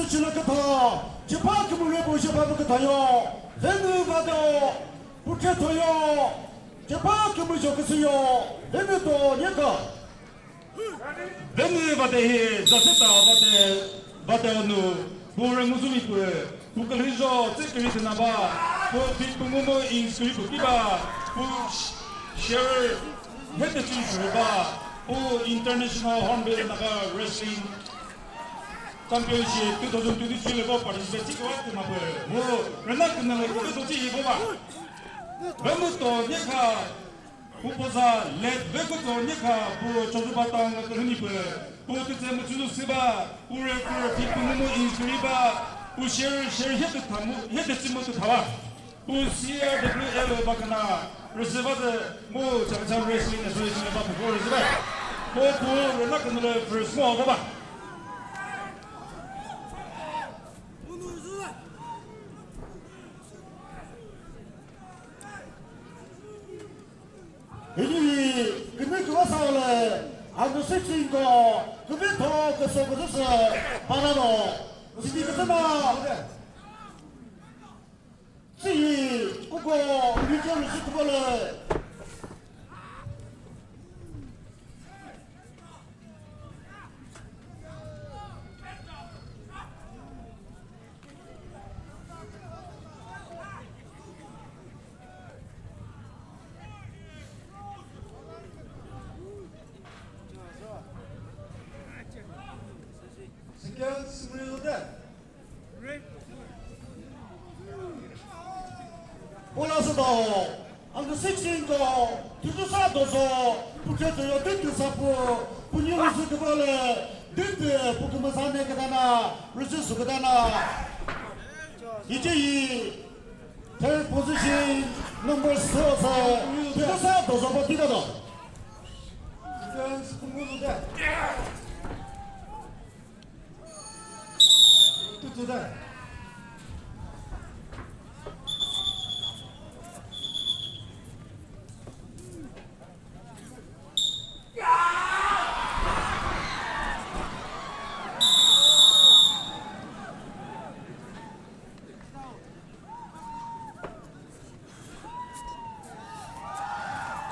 수치는 그다 지파 그물에 보셔봐도 그다요 레는 봐도 부캐토요 지파 그물 좋겠어요 레는도 니가 레는 바데 자세타 바데 어느 보를 무슨 있고요 국가에서 찍히지 나봐 그 뒷부분도 인스크립트 기바 그 share 헤드 주시봐 그 인터내셔널 홈베이스 나가 레슬링 챔피언십 2023에 파티시페이트 했고 뭐 렌나 끝나고 그것도 이거 봐 너무도 내가 부포사 레드 베고도 내가 뭐 저주받던 것들 흔히고 뭐 그때 뭐 주도 쓰바 우리 그 뒷부분도 인스크립트 우 share 헤드 타무 헤드 찜모도 타와 우 CRWL 바카나 리스바드 뭐 자자 레슬링 에서시네 바포 뭐 리스바 뭐 렌나 끝나고 first 뭐 봐 이 근데 그거 사올래 아주 섹시인 거 그게 더 그서 그래서 바나노 지디 그잖아 지 그거 미정을 시켜볼래 Second, 스물여덟. 올라서도 아주 섹시인 거 뒤져서 둬서 부캐도요 든드 사포 분유를 시켜볼래 든드 포크모산에 그다나 루스스 그다나 이제 이 third position number 4서 뒤져서 둬서 버티거든 Second, 스물여덟. 두두달.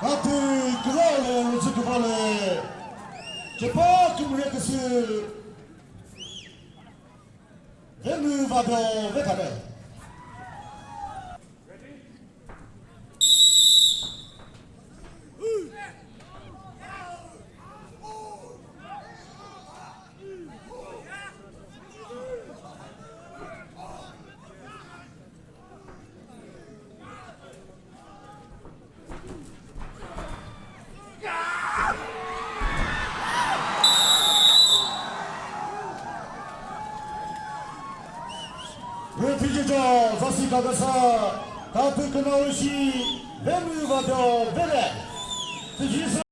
같은 그라를 루스크발에 제파 그무레크스 레는 봐도 왜 가래 왜 뒤지죠 사시 가가사 같은 그나올시 레는 봐도 왜